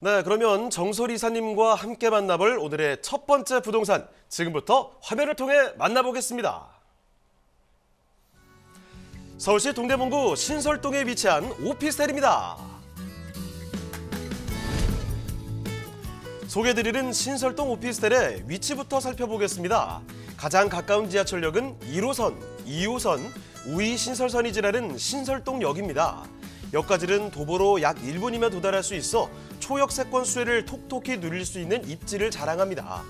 네, 그러면 정솔 이사님과 함께 만나볼 오늘의 첫 번째 부동산, 지금부터 화면을 통해 만나보겠습니다. 서울시 동대문구 신설동에 위치한 오피스텔입니다. 소개드리는 신설동 오피스텔의 위치부터 살펴보겠습니다. 가장 가까운 지하철역은 1호선, 2호선, 우이 신설선이 지나는 신설동역입니다. 역까지는 도보로 약 1분이면 도달할 수 있어 초역세권 수혜를 톡톡히 누릴 수 있는 입지를 자랑합니다.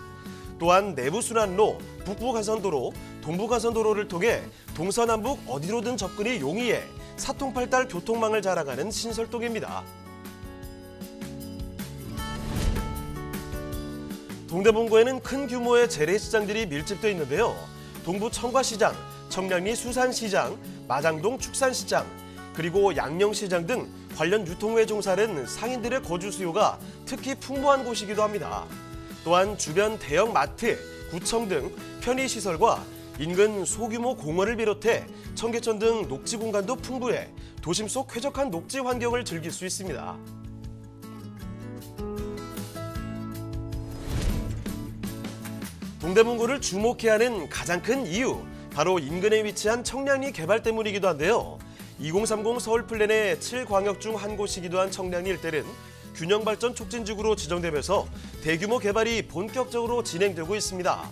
또한 내부순환로, 북부가선도로, 동부가선도로를 통해 동서남북 어디로든 접근이 용이해 사통팔달 교통망을 자랑하는 신설동입니다. 동대문구에는 큰 규모의 재래시장들이 밀집되어 있는데요. 동부 청과시장, 청량리 수산시장, 마장동 축산시장, 그리고 양령시장 등 관련 유통업에 종사하는 상인들의 거주 수요가 특히 풍부한 곳이기도 합니다. 또한 주변 대형 마트, 구청 등 편의시설과 인근 소규모 공원을 비롯해 청계천 등 녹지 공간도 풍부해 도심 속 쾌적한 녹지 환경을 즐길 수 있습니다. 동대문구를 주목해야 하는 가장 큰 이유, 바로 인근에 위치한 청량리 개발 때문이기도 한데요. 2030 서울 플랜의 7광역 중 한 곳이기도 한 청량리 일대는 균형발전 촉진지구로 지정되면서 대규모 개발이 본격적으로 진행되고 있습니다.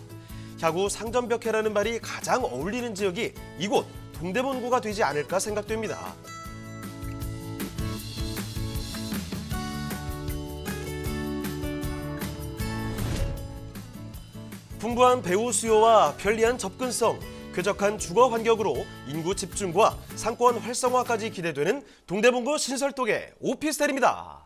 향후 상점벽해라는 말이 가장 어울리는 지역이 이곳 동대문구가 되지 않을까 생각됩니다. 풍부한 배후 수요와 편리한 접근성, 쾌적한 주거 환경으로 인구 집중과 상권 활성화까지 기대되는 동대문구 신설동의 오피스텔입니다.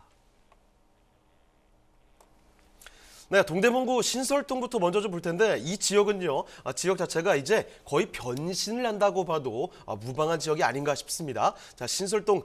네, 동대문구 신설동부터 먼저 좀 볼 텐데 이 지역은요, 지역 자체가 이제 거의 변신을 한다고 봐도 무방한 지역이 아닌가 싶습니다. 자, 신설동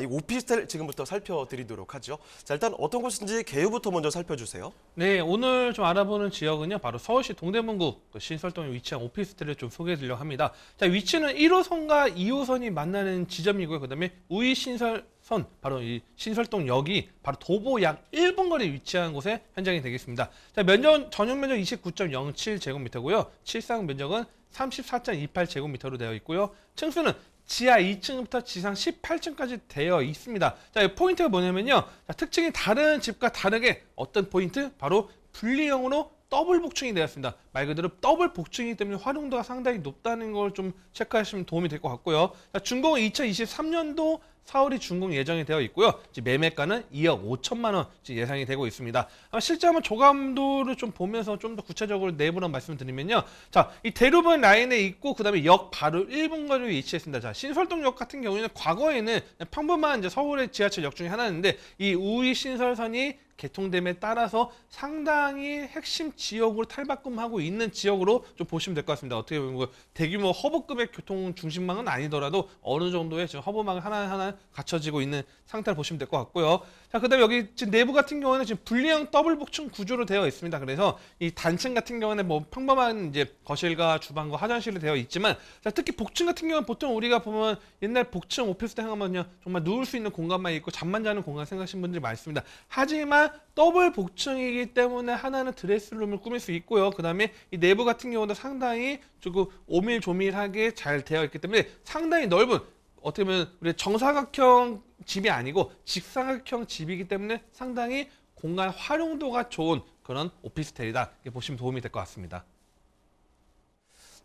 이 오피스텔 지금부터 살펴드리도록 하죠. 자, 일단 어떤 곳인지 개요부터 먼저 살펴주세요. 네, 오늘 좀 알아보는 지역은요, 바로 서울시 동대문구 신설동에 위치한 오피스텔을 좀 소개해드리려고 합니다. 자, 위치는 1호선과 2호선이 만나는 지점이고요. 그다음에 우이 신설선, 바로 이 신설동역이 바로 도보 약 1분 거리에 위치한 곳에 현장이 되겠습니다. 자, 전용 면적 29.07제곱미터고요. 실상 면적은 34.28제곱미터로 되어 있고요. 층수는 지하 2층부터 지상 18층까지 되어 있습니다. 자, 포인트가 뭐냐면요. 자, 특징이 다른 집과 다르게 어떤 포인트? 바로 분리형으로 더블 복층이 되었습니다. 말 그대로 더블 복층이기 때문에 활용도가 상당히 높다는 걸 좀 체크하시면 도움이 될 것 같고요. 자, 준공은 2023년도 4월이 준공 예정이 되어 있고요. 매매가는 2억 5천만 원 예상이 되고 있습니다. 실제 한번 조감도를 좀 보면서 좀 더 구체적으로 내부로 말씀을 드리면요. 자, 이 대로변 라인에 있고 그다음에 역 바로 1분 거리에 위치했습니다. 자, 신설동역 같은 경우에는 과거에는 평범한 이제 서울의 지하철역 중에 하나였는데 이 우이 신설선이 개통됨에 따라서 상당히 핵심 지역으로 탈바꿈하고 있는 지역으로 좀 보시면 될 것 같습니다. 어떻게 보면 대규모 허브급의 교통 중심망은 아니더라도 어느 정도의 지금 허브망 하나하나 갖춰지고 있는 상태를 보시면 될 것 같고요. 자, 그다음에 여기 지금 내부 같은 경우는 지금 분리형 더블 복층 구조로 되어 있습니다. 그래서 이 단층 같은 경우는 뭐 평범한 이제 거실과 주방과 화장실로 되어 있지만, 자, 특히 복층 같은 경우는 보통 우리가 보면 옛날 복층 오피스텔 하면요 정말 누울 수 있는 공간만 있고 잠만 자는 공간 생각하시는 분들이 많습니다. 하지만 더블 복층이기 때문에 하나는 드레스룸을 꾸밀 수 있고요. 그 다음에 이 내부 같은 경우도 상당히 조금 오밀조밀하게 잘 되어 있기 때문에 상당히 넓은, 어떻게 보면 우리 정사각형 집이 아니고 직사각형 집이기 때문에 상당히 공간 활용도가 좋은 그런 오피스텔이다. 이렇게 보시면 도움이 될 것 같습니다.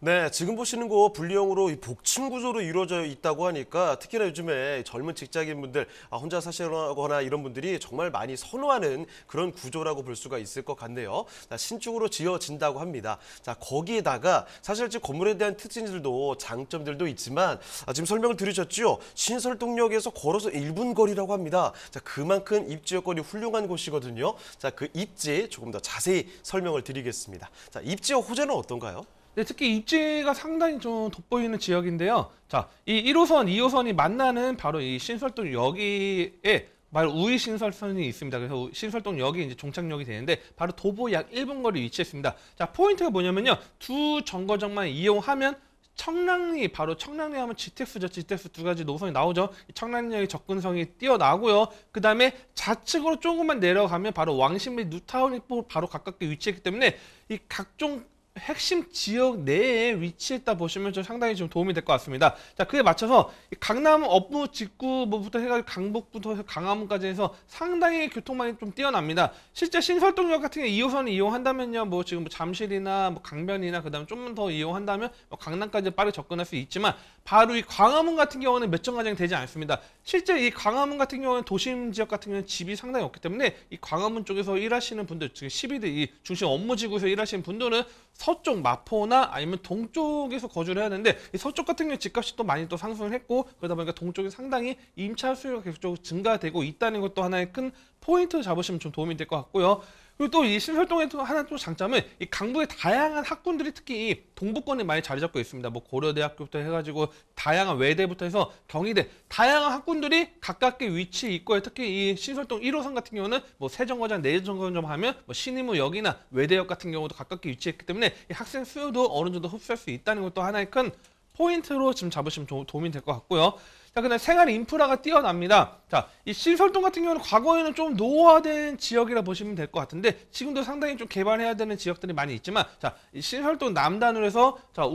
네, 지금 보시는 거 분리형으로 이 복층 구조로 이루어져 있다고 하니까 특히나 요즘에 젊은 직장인분들 혼자 사시거나 이런 분들이 정말 많이 선호하는 그런 구조라고 볼 수가 있을 것 같네요. 자, 신축으로 지어진다고 합니다. 자, 거기에다가 사실 지금 건물에 대한 특징들도 장점들도 있지만 지금 설명을 들으셨죠? 신설동역에서 걸어서 1분 거리라고 합니다. 자, 그만큼 입지 여건이 훌륭한 곳이거든요. 자, 그 입지 조금 더 자세히 설명을 드리겠습니다. 자, 입지 호재는 어떤가요? 네, 특히 입지가 상당히 좀 돋보이는 지역인데요. 자, 이 1호선, 2호선이 만나는 바로 이 신설동역에 바로 우이 신설선이 있습니다. 그래서 신설동역이 이제 종착역이 되는데 바로 도보 약 1분 거리 위치했습니다. 자, 포인트가 뭐냐면요. 두 정거장만 이용하면 청량리, 바로 청량리 하면 GTX죠. GTX 두 가지 노선이 나오죠. 이 청량리역의 접근성이 뛰어나고요. 그 다음에 좌측으로 조금만 내려가면 바로 왕십리 뉴타운이 바로 가깝게 위치했기 때문에 이 각종 핵심 지역 내에 위치했다 보시면 좀 상당히 좀 도움이 될 것 같습니다. 자, 그에 맞춰서 이 강남 업무 직구부터 해가지고 강북부터 해서 강화문까지 해서 상당히 교통망이 좀 뛰어납니다. 실제 신설동역 같은 경우 2호선을 이용한다면요, 뭐 지금 뭐 잠실이나 뭐 강변이나 그다음 좀만 더 이용한다면 뭐 강남까지 빠르게 접근할 수 있지만 바로 이 광화문 같은 경우는 몇 정거장이 되지 않습니다. 실제 이 광화문 같은 경우는 도심 지역 같은 경우는 집이 상당히 없기 때문에 이 광화문 쪽에서 일하시는 분들, 즉 12대 이 중심 업무지구에서 일하시는 분들은 서쪽 마포나 아니면 동쪽에서 거주를 해야 되는데 이 서쪽 같은 경우 집값이 또 많이 또 상승을 했고 그러다 보니까 동쪽이 상당히 임차 수요가 계속적으로 증가되고 있다는 것도 하나의 큰 포인트 잡으시면 좀 도움이 될 것 같고요. 그리고 또 이 신설동의 또 하나 또 장점은 이 강북의 다양한 학군들이 특히 이 동부권에 많이 자리 잡고 있습니다. 뭐 고려대학교부터 해가지고 다양한 외대부터 해서 경희대 다양한 학군들이 가깝게 위치해 있고요. 특히 이 신설동 1호선 같은 경우는 뭐 세정거장, 내정거장 하면 뭐 신의무역이나 외대역 같은 경우도 가깝게 위치했기 때문에 이 학생 수요도 어느 정도 흡수할 수 있다는 것도 하나의 큰 포인트로 지금 잡으시면 도움이 될 것 같고요. 자, 그다음 생활 인프라가 뛰어납니다. 자, 이 신설동 같은 경우는 과거에는 좀 노후화된 지역이라 보시면 될 것 같은데 지금도 상당히 좀 개발해야 되는 지역들이 많이 있지만 자, 이 신설동 남단으로 해서 자,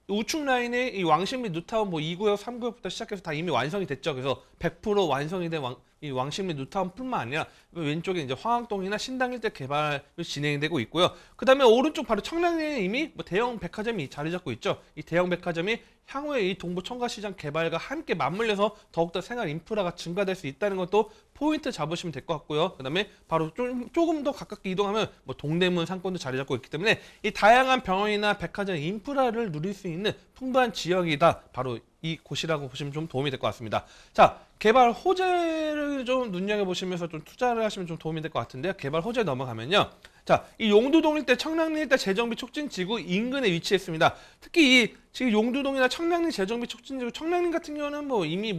우측 라인의 이 왕십리 뉴타운 뭐 2구역, 3구역부터 시작해서 다 이미 완성이 됐죠. 그래서 100% 완성이 된 이 왕십리 뉴타운뿐만 아니라 왼쪽에 이제 화학동이나 신당 일대 개발이 진행되고 있고요. 그 다음에 오른쪽 바로 청량리에 이미 뭐 대형 백화점이 자리 잡고 있죠. 이 대형 백화점이 향후에 이 동부 청과시장 개발과 함께 맞물려서 더욱더 생활 인프라가 증가될 수 있다는 것도 포인트 잡으시면 될 것 같고요. 그 다음에 바로 조금 더 가깝게 이동하면 뭐 동대문 상권도 자리 잡고 있기 때문에 이 다양한 병원이나 백화점 인프라를 누릴 수 있는 풍부한 지역이다. 바로 이 곳이라고 보시면 좀 도움이 될 것 같습니다. 자, 개발 호재를 좀 눈여겨보시면서 좀 투자를 하시면 좀 도움이 될 것 같은데요. 개발 호재 넘어가면요. 자, 이 용두동 일대, 청량리 일대 재정비 촉진지구 인근에 위치했습니다. 특히 이 지금 용두동이나 청량리 재정비 촉진지구, 청량리 같은 경우는 뭐 이미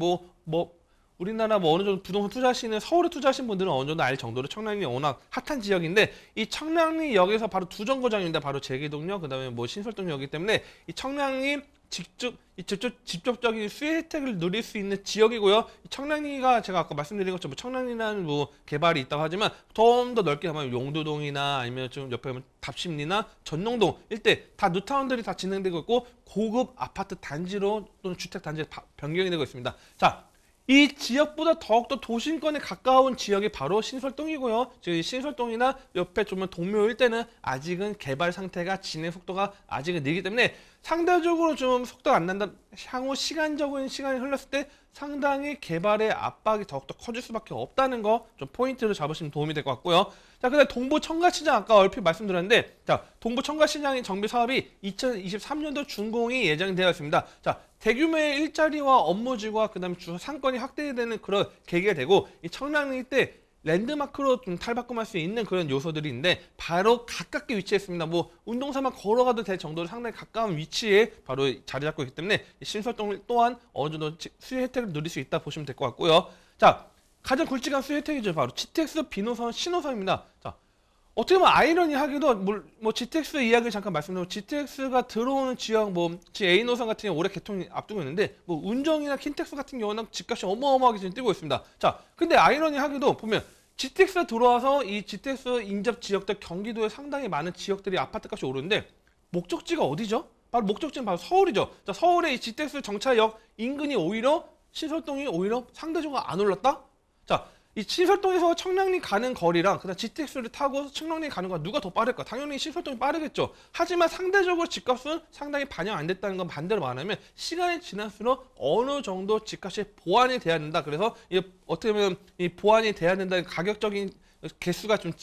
우리나라 뭐 어느 정도 부동산 투자하시는 서울에 투자하신 분들은 어느 정도 알 정도로 청량리 워낙 핫한 지역인데 이 청량리역에서 바로 두 정거장입니다. 바로 제기동역, 그다음에 뭐 신설동역이기 때문에 이 청량리 직접적인 수혜 혜택을 누릴 수 있는 지역이고요. 청량리가 제가 아까 말씀드린 것처럼 청량리라는 뭐 개발이 있다고 하지만 좀 더 넓게 하면 용두동이나 아니면 좀 옆에 보면 답심리나 전농동 일대 다 뉴타운들이 다 진행되고 있고 고급 아파트 단지로 또는 주택 단지로 변경이 되고 있습니다. 자, 이 지역보다 더욱더 도심권에 가까운 지역이 바로 신설동이고요. 즉 신설동이나 옆에 좀 동묘 일대는 아직은 개발 상태가 진행 속도가 아직은 느리기 때문에 상대적으로 좀 속도가 안 난다. 향후 시간적인 시간이 흘렀을 때 상당히 개발의 압박이 더욱더 커질 수밖에 없다는 거 좀 포인트를 잡으시면 도움이 될 것 같고요. 자, 그다음 동부 청가시장 아까 얼핏 말씀드렸는데 자, 동부 청가시장의 정비 사업이 2023년도 준공이 예정되어 있습니다. 자, 대규모의 일자리와 업무지구와 그다음에 주 상권이 확대되는 그런 계기가 되고 이 청량리 때 랜드마크로 좀 탈바꿈할 수 있는 그런 요소들이 있는데 바로 가깝게 위치했습니다. 뭐 운동삼아 걸어가도 될 정도로 상당히 가까운 위치에 바로 자리 잡고 있기 때문에 신설동 또한 어느 정도 수혜 혜택을 누릴 수 있다 보시면 될 것 같고요. 자, 가장 굵직한 수혜 혜택이죠. 바로 GTX B노선 신호선입니다. 자, 어떻게 보면 아이러니하게도 뭐 GTX 이야기를 잠깐 말씀드리면 GTX가 들어오는 지역 뭐 A 노선 같은 경우 올해 개통이 앞두고 있는데 뭐 운정이나 킨텍스 같은 경우는 집값이 어마어마하게 지금 뛰고 있습니다. 자, 근데 아이러니하게도 보면 GTX가 들어와서 이 GTX 인접 지역들 경기도에 상당히 많은 지역들이 아파트값이 오르는데 목적지가 어디죠? 바로 목적지는 바로 서울이죠. 자, 서울의 이 GTX 정차역 인근이 오히려 신설동이 오히려 상대적으로 안 올랐다? 자, 이 신설동에서 청량리 가는 거리랑 그다음 GTX를 타고 청량리 가는 거 누가 더 빠를까? 당연히 신설동이 빠르겠죠. 하지만 상대적으로 집값은 상당히 반영 안 됐다는 건 반대로 말하면 시간이 지날수록 어느 정도 집값이 보완이 돼야 된다. 그래서 어떻게 보면 이 보완이 돼야 된다는 가격적인 개수가 좀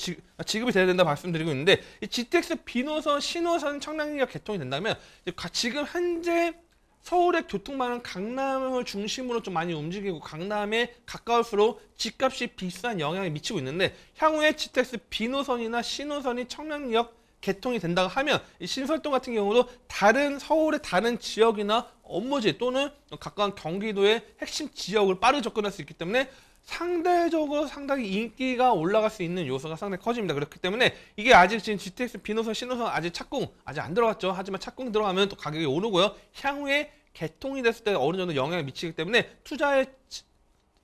지급이 돼야 된다 말씀드리고 있는데 이 GTX B노선, 신호선 청량리가 개통이 된다면 지금 현재 서울의 교통망은 강남을 중심으로 좀 많이 움직이고 강남에 가까울수록 집값이 비싼 영향을 미치고 있는데 향후에 GTX B노선이나 C노선이 청량리역 개통이 된다고 하면 이 신설동 같은 경우도 다른 서울의 다른 지역이나 업무지 또는 가까운 경기도의 핵심 지역을 빠르게 접근할 수 있기 때문에 상대적으로 상당히 인기가 올라갈 수 있는 요소가 상당히 커집니다. 그렇기 때문에 이게 아직 지금 GTX B노선, C노선 아직 착공 아직 안 들어갔죠. 하지만 착공 들어가면 또 가격이 오르고요. 향후에 개통이 됐을 때 어느 정도 영향을 미치기 때문에 투자의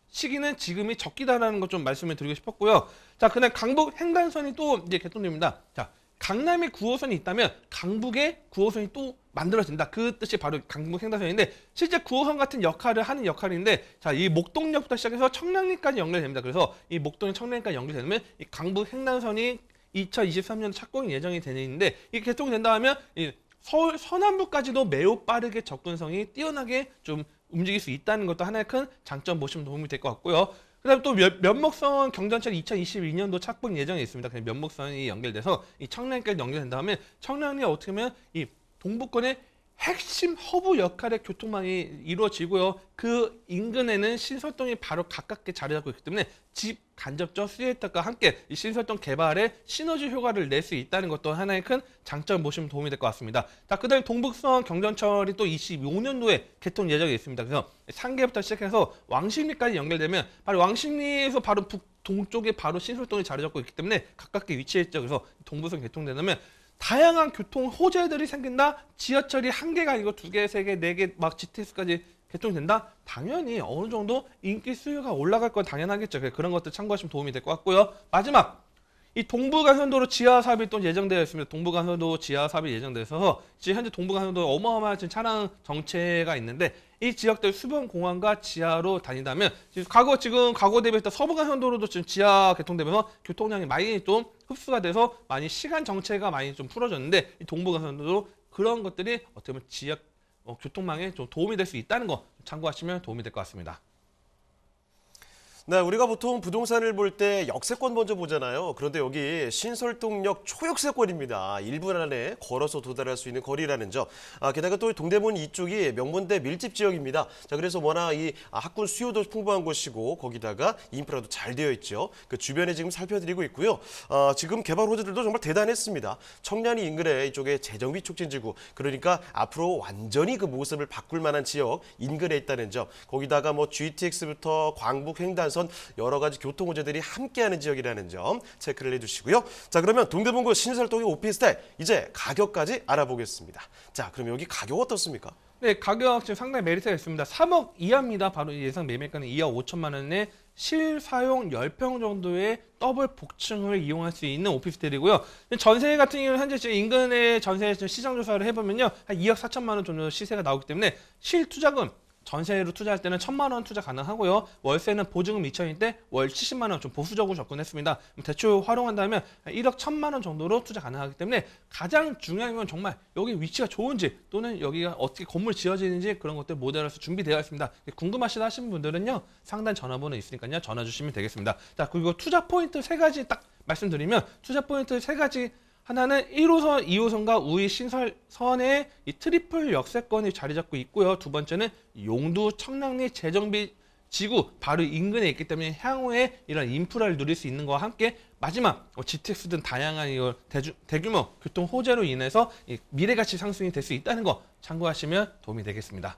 시기는 지금이 적기다라는 것 좀 말씀을 드리고 싶었고요. 자, 그다음 강북 횡단선이 또 이제 개통됩니다. 자, 강남에 9호선이 있다면 강북에 9호선이 또 만들어진다. 그 뜻이 바로 강북 횡단선인데 실제 9호선 같은 역할을 하는 역할인데 자, 이 목동역부터 시작해서 청량리까지 연결됩니다. 그래서 이 목동역 청량리까지 연결되면 이 강북 횡단선이 2023년 착공 예정이 되어 있는데 이 개통된다 하면 이 서울 서남부까지도 매우 빠르게 접근성이 뛰어나게 좀 움직일 수 있다는 것도 하나의 큰 장점 보시면 도움이 될 것 같고요. 그다음 또 면목선 경전철 2022년도 착공 예정이 있습니다. 그냥 면목선이 연결돼서 이 청량리까지 연결된다 하면 청량리가 어떻게 보면 이 동부권의 핵심 허브 역할의 교통망이 이루어지고요. 그 인근에는 신설동이 바로 가깝게 자리 잡고 있기 때문에 집 간접적 수혜택과 함께 이 신설동 개발에 시너지 효과를 낼 수 있다는 것도 하나의 큰 장점 보시면 도움이 될 것 같습니다. 자, 그다음 동북선 경전철이 또 25년도에 개통 예정이 있습니다. 그래서 상계부터 시작해서 왕십리까지 연결되면 바로 왕십리에서 바로 동쪽에 바로 신설동이 자리 잡고 있기 때문에 가깝게 위치했죠. 그래서 동부선 개통되면 다양한 교통 호재들이 생긴다. 지하철이 한 개가 아니고 두 개, 세 개, 네 개, 막 GTX까지 개통된다. 당연히 어느 정도 인기 수요가 올라갈 건 당연하겠죠. 그런 것들 참고하시면 도움이 될 것 같고요. 마지막 이 동부간선도로 지하 사업이 또 예정되어 있습니다. 동부간선도 지하 사업이 예정되어 있어서 지금 현재 동부간선도 어마어마한 차량 정체가 있는데 이 지역들 수변 공항과 지하로 다니다면 지금 과거 대비해서 서부간선도로도 지금 지하 개통되면서 교통량이 많이 좀 흡수가 돼서 많이 시간 정체가 많이 좀 풀어졌는데 이 동부간선도로 그런 것들이 어떻게 보면 지역 교통망에 좀 도움이 될 수 있다는 거 참고하시면 도움이 될 것 같습니다. 네, 우리가 보통 부동산을 볼 때 역세권 먼저 보잖아요. 그런데 여기 신설동역 초역세권입니다. 1분 안에 걸어서 도달할 수 있는 거리라는 점. 게다가 또 동대문 이쪽이 명문대 밀집 지역입니다. 자, 그래서 워낙 이 학군 수요도 풍부한 곳이고 거기다가 인프라도 잘 되어 있죠. 그 주변에 지금 살펴드리고 있고요. 지금 개발 호재들도 정말 대단했습니다. 청량리 인근에 이쪽에 재정비 촉진지구, 그러니까 앞으로 완전히 그 모습을 바꿀 만한 지역 인근에 있다는 점. 거기다가 뭐 GTX부터 광북 횡단 여러 가지 교통 호재들이 함께하는 지역이라는 점 체크를 해주시고요. 자, 그러면 동대문구 신설동의 오피스텔 이제 가격까지 알아보겠습니다. 자, 그럼 여기 가격 어떻습니까? 네, 가격 지금 상당히 메리트가 있습니다. 3억 이하입니다. 바로 예상 매매가는 2억 5천만 원에 실사용 10평 정도의 더블 복층을 이용할 수 있는 오피스텔이고요. 전세 같은 경우는 현재 지금 인근의 전세 시장 조사를 해보면요, 한 2억 4천만 원 정도 시세가 나오기 때문에 실투자금 전세로 투자할 때는 1,000만 원 투자 가능하고요. 월세는 보증금 2천인데 월 70만 원 좀 보수적으로 접근했습니다. 대출 활용한다면 1억 1,000만 원 정도로 투자 가능하기 때문에 가장 중요한 건 정말 여기 위치가 좋은지 또는 여기가 어떻게 건물 지어지는지 그런 것들 모델에서 준비되어 있습니다. 궁금하시다 하시는 분들은요, 상단 전화번호 있으니까요, 전화 주시면 되겠습니다. 자, 그리고 투자 포인트 3가지 딱 말씀드리면 투자 포인트 3가지 하나는 1호선, 2호선과 우이 신설선의 이 트리플 역세권이 자리 잡고 있고요. 두 번째는 용두 청량리 재정비 지구 바로 인근에 있기 때문에 향후에 이런 인프라를 누릴 수 있는 것과 함께 마지막 GTX 등 다양한 대규모 교통 호재로 인해서 미래가치 상승이 될 수 있다는 거 참고하시면 도움이 되겠습니다.